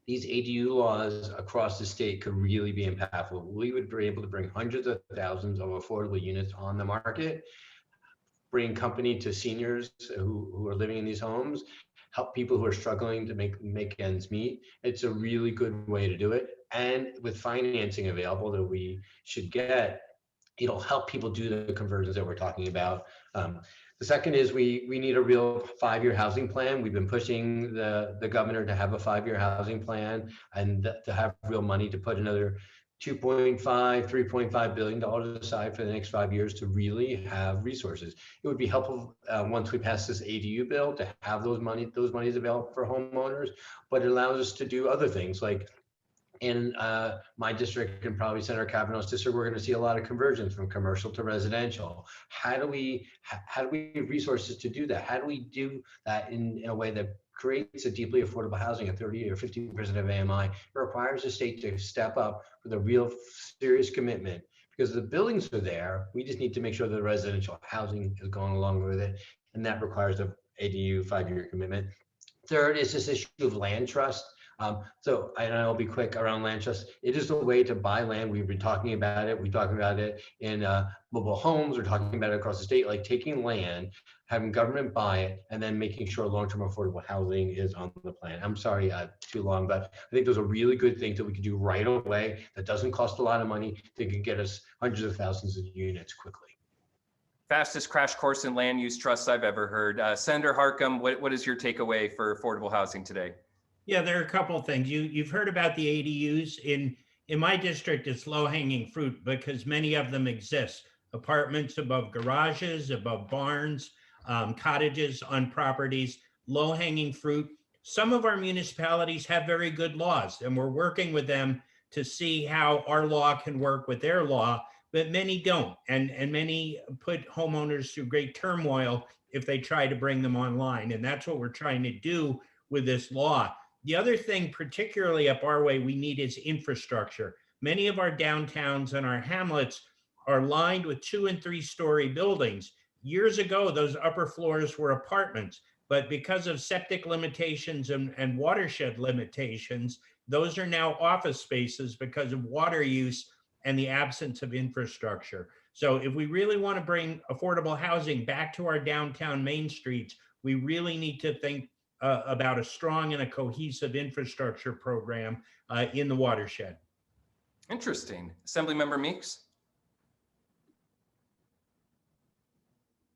S5: These ADU laws across the state could really be impactful. We would be able to bring hundreds of thousands of affordable units on the market, bring company to seniors who are living in these homes, help people who are struggling to make ends meet. It's a really good way to do it. And with financing available that we should get, it'll help people do the conversions that we're talking about. The second is we need a real 5-year housing plan. We've been pushing the governor to have a 5-year housing plan and to have real money to put another $3.5 billion aside for the next 5 years to really have resources. It would be helpful once we pass this ADU bill to have those monies available for homeowners, but it allows us to do other things like in my district and probably Senator Kavanaugh's district, we're going to see a lot of conversions from commercial to residential. How do we have resources to do that? How do we do that in a way that creates a deeply affordable housing at 30 or 50% of AMI? It requires the state to step up with a real serious commitment because the buildings are there. We just need to make sure the residential housing is going along with it. And that requires a ADU 5-year commitment. Third is this issue of land trust. So I'll be quick around land trust. It is a way to buy land. We've been talking about it. We're talking about it in mobile homes. We're talking about it across the state, like taking land, having government buy it, and then making sure long-term affordable housing is on the plan. I'm sorry, too long, but I think those are really good things that we can do right away that doesn't cost a lot of money. That can get us hundreds of thousands of units quickly.
S1: Fastest crash course in land use trusts I've ever heard. Senator Harckham, what is your takeaway for affordable housing today?
S8: Yeah, there are a couple of things. You've heard about the ADUs. In my district, it's low-hanging fruit because many of them exist. Apartments above garages, above barns, cottages on properties, low-hanging fruit. Some of our municipalities have very good laws, and we're working with them to see how our law can work with their law, but many don't. And many put homeowners through great turmoil if they try to bring them online. And that's what we're trying to do with this law. The other thing, particularly up our way, we need is infrastructure. Many of our downtowns and our hamlets are lined with 2- and 3-story buildings. Years ago, those upper floors were apartments, but because of septic limitations and watershed limitations, those are now office spaces because of water use and the absence of infrastructure. So if we really want to bring affordable housing back to our downtown main streets, we really need to think about a strong and a cohesive infrastructure program in the watershed.
S1: Interesting. Assemblymember Meeks.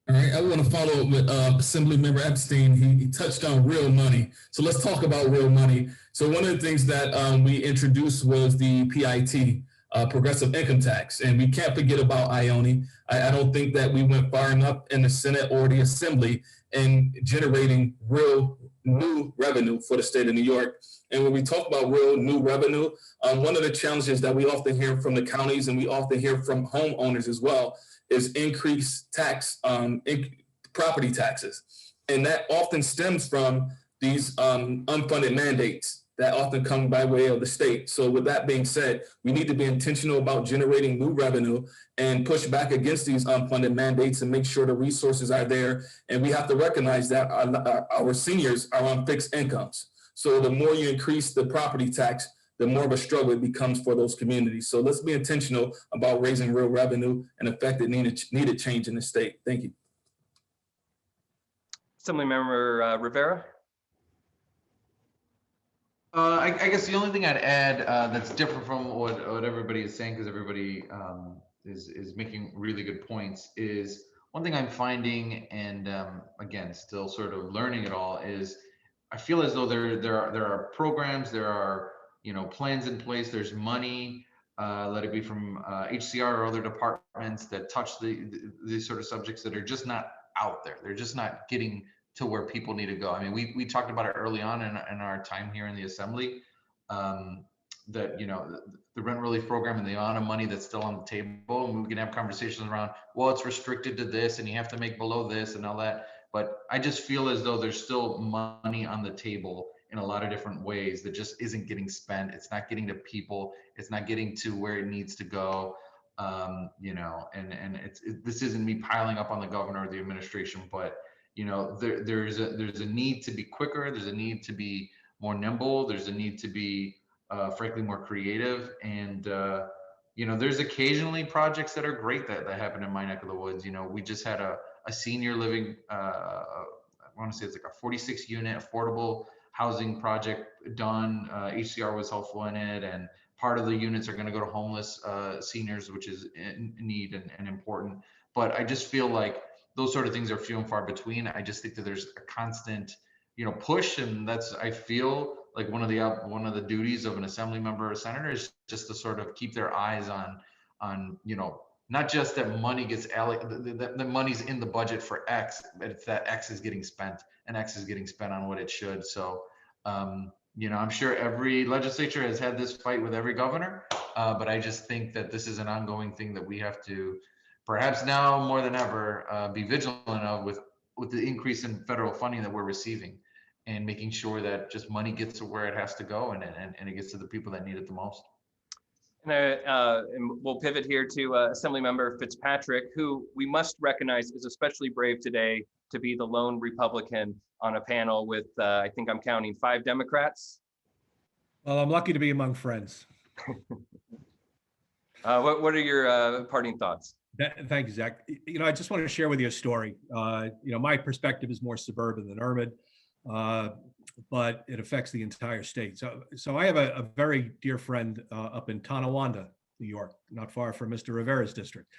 S2: All right, I want to follow up with Assemblymember Epstein. He touched on real money. So let's talk about real money. So one of the things that we introduced was the PIT, progressive income tax. And we can't forget about Ione. I don't think that we went far enough in the Senate or the Assembly in generating real new revenue for the state of New York. And when we talk about real new revenue, one of the challenges that we often hear from the counties and we often hear from homeowners as well is increased tax, property taxes. And that often stems from these unfunded mandates that often come by way of the state. So with that being said, we need to be intentional about generating new revenue and push back against these unfunded mandates and make sure the resources are there. And we have to recognize that our seniors are on fixed incomes. So the more you increase the property tax, the more of a struggle it becomes for those communities. So let's be intentional about raising real revenue and affect the needed change in the state. Thank you.
S1: Assemblymember Rivera.
S6: I guess the only thing I'd add that's different from what everybody is saying, because everybody is making really good points, is one thing I'm finding, and again, still sort of learning it all, is I feel as though there are programs, there are plans in place, there's money, let it be from HCR or other departments that touch these sort of subjects that are just not out there. They're just not getting to where people need to go. I mean, we talked about it early on in our time here in the Assembly, that the rent relief program and the amount of money that's still on the table, and we can have conversations around, well, it's restricted to this and you have to make below this and all that. But I just feel as though there's still money on the table in a lot of different ways that just isn't getting spent. It's not getting to people. It's not getting to where it needs to go. And this isn't me piling up on the governor or the administration, but there's a need to be quicker. There's a need to be more nimble. There's a need to be, frankly, more creative. And there's occasionally projects that are great that happen in my neck of the woods. We just had a senior living want to say it's like a 46 unit affordable housing project done. HCR was helpful in it, and part of the units are going to go to homeless seniors, which is in need and important. But I just feel like those sort of things are few and far between. I just think that there's a constant, push, and that's, I feel like one of the duties of an assembly member or a senator is just to sort of keep their eyes on not just that money gets allocated, the money's in the budget for X, but it's that X is getting spent, and X is getting spent on what it should. So, I'm sure every legislature has had this fight with every governor, but I just think that this is an ongoing thing that we have to, perhaps now more than ever, be vigilant of with the increase in federal funding that we're receiving, and making sure that just money gets to where it has to go, and it gets to the people that need it the most.
S1: And we'll pivot here to Assemblymember Fitzpatrick, who we must recognize is especially brave today to be the lone Republican on a panel with, I think I'm counting 5 Democrats.
S4: Well, I'm lucky to be among friends.
S1: What are your parting thoughts?
S4: Thank you, Zach. I just want to share with you a story. My perspective is more suburban than urban, but it affects the entire state. So I have a very dear friend up in Tonawanda, New York, not far from Mr. Rivera's district.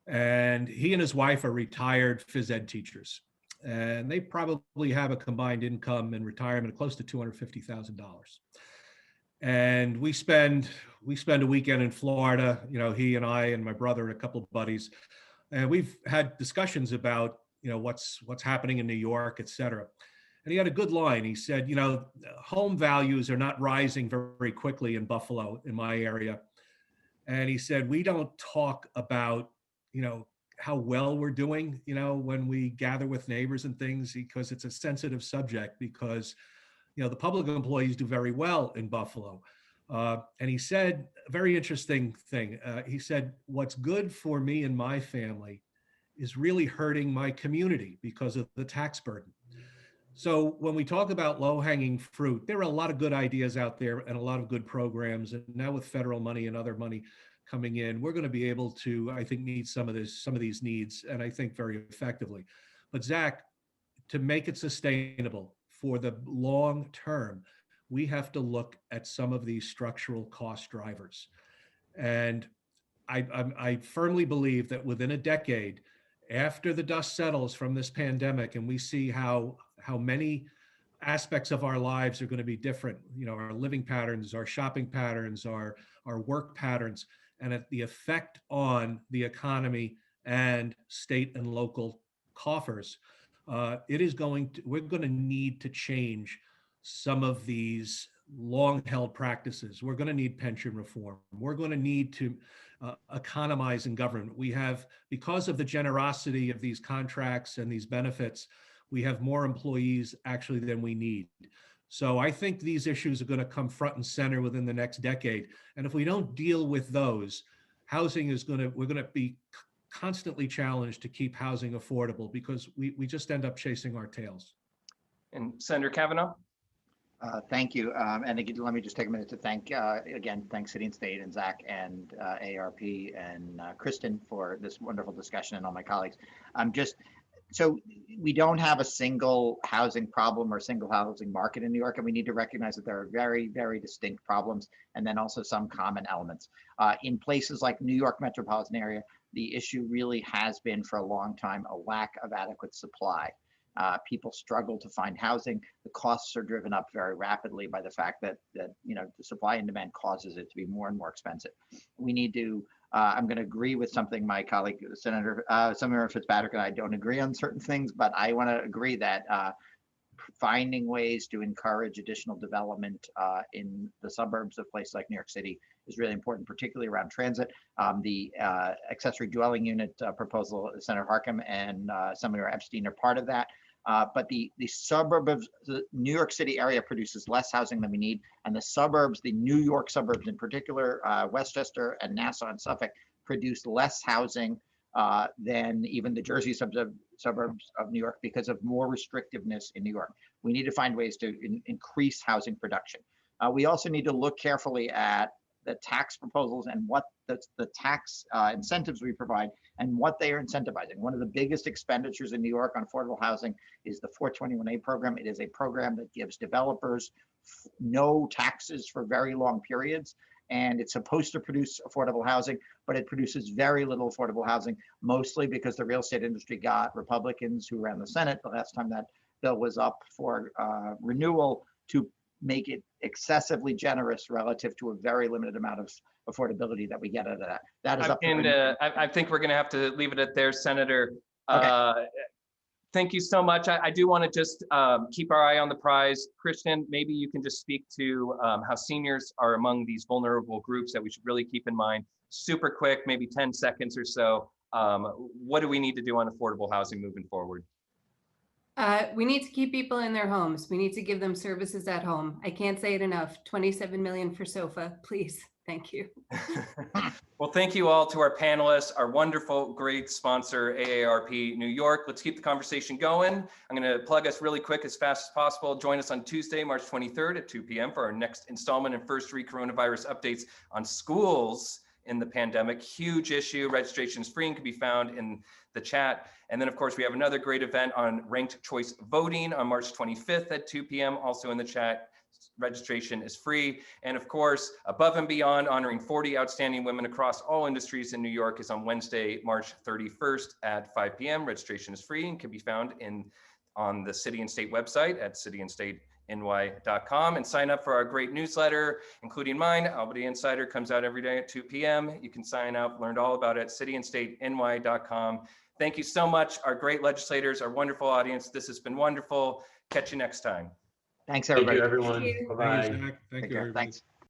S4: And he and his wife are retired phys ed teachers. And they probably have a combined income in retirement of close to $250,000. And we spend a weekend in Florida, he and I and my brother and a couple of buddies, and we've had discussions about, what's happening in New York, et cetera. And he had a good line. He said, home values are not rising very quickly in Buffalo, in my area. And he said, we don't talk about, how well we're doing, when we gather with neighbors and things, because it's a sensitive subject, because, the public employees do very well in Buffalo. And he said a very interesting thing. He said, what's good for me and my family is really hurting my community because of the tax burden. So when we talk about low-hanging fruit, there are a lot of good ideas out there and a lot of good programs. And now with federal money and other money coming in, we're going to be able to, I think, meet some of these needs, and I think very effectively. But Zach, to make it sustainable for the long term, we have to look at some of these structural cost drivers. And I firmly believe that within a decade, after the dust settles from this pandemic and we see how many aspects of our lives are going to be different, our living patterns, our shopping patterns, our work patterns, and at the effect on the economy and state and local coffers, we're going to need to change some of these long-held practices. We're going to need pension reform. We're going to need to economize in government. We have, because of the generosity of these contracts and these benefits, we have more employees actually than we need. So I think these issues are going to come front and center within the next decade. And if we don't deal with those, we're going to be constantly challenged to keep housing affordable, because we just end up chasing our tails.
S1: And Senator Kavanaugh?
S3: Thank you. And again, let me just take a minute to thank City and State and Zach and ARP and Kristen for this wonderful discussion, and all my colleagues. So we don't have a single housing problem or single housing market in New York, and we need to recognize that there are very, very distinct problems, and then also some common elements. In places like New York metropolitan area, the issue really has been for a long time a lack of adequate supply. People struggle to find housing. The costs are driven up very rapidly by the fact that the supply and demand causes it to be more and more expensive. We need to. I'm going to agree with something my colleague, Senator Fitzpatrick, and I don't agree on certain things, but I want to agree that finding ways to encourage additional development in the suburbs of places like New York City is really important, particularly around transit. The accessory dwelling unit proposal, Senator Harckham and Senator Epstein are part of that. But the suburb of the New York City area produces less housing than we need. And the suburbs, the New York suburbs in particular, Westchester and Nassau and Suffolk, produce less housing than even the Jersey suburbs of New York because of more restrictiveness in New York. We need to find ways to increase housing production. We also need to look carefully at the tax proposals and what the tax incentives we provide and what they are incentivizing. One of the biggest expenditures in New York on affordable housing is the 421A program. It is a program that gives developers no taxes for very long periods. And it's supposed to produce affordable housing, but it produces very little affordable housing, mostly because the real estate industry got Republicans who ran the Senate the last time that bill was up for renewal to make it excessively generous relative to a very limited amount of affordability that we get out of that. That is up to
S1: I think we're going to have to leave it at there, Senator.
S3: Okay.
S1: Thank you so much. I do want to just keep our eye on the prize. Christian, maybe you can just speak to how seniors are among these vulnerable groups that we should really keep in mind. Super quick, maybe 10 seconds or so. What do we need to do on affordable housing moving forward?
S7: We need to keep people in their homes. We need to give them services at home. I can't say it enough. 27 million for sofa, please. Thank you.
S1: Well, thank you all to our panelists, our wonderful, great sponsor, AARP New York. Let's keep the conversation going. I'm going to plug us really quick as fast as possible. Join us on Tuesday, March 23rd at 2 p.m. for our next installment and first 3 coronavirus updates on schools in the pandemic. Huge issue. Registration is free and can be found in the chat. And then, of course, we have another great event on ranked choice voting on March 25th at 2 p.m. also in the chat. Registration is free. And of course, Above and Beyond, honoring 40 outstanding women across all industries in New York, is on Wednesday, March 31st at 5 p.m. Registration is free and can be found on the City and State website at cityandstateny.com, and sign up for our great newsletter, including mine. Albany Insider comes out every day at 2 p.m. You can sign up, learn all about it at cityandstateny.com. Thank you so much, our great legislators, our wonderful audience. This has been wonderful. Catch you next time.
S3: Thanks, everybody.
S5: Thank you, everyone.
S7: Thank you.
S5: Bye-bye.
S4: Thank you, Zach. Thank
S3: Take
S4: you,
S3: care.
S4: everybody.
S3: Thanks.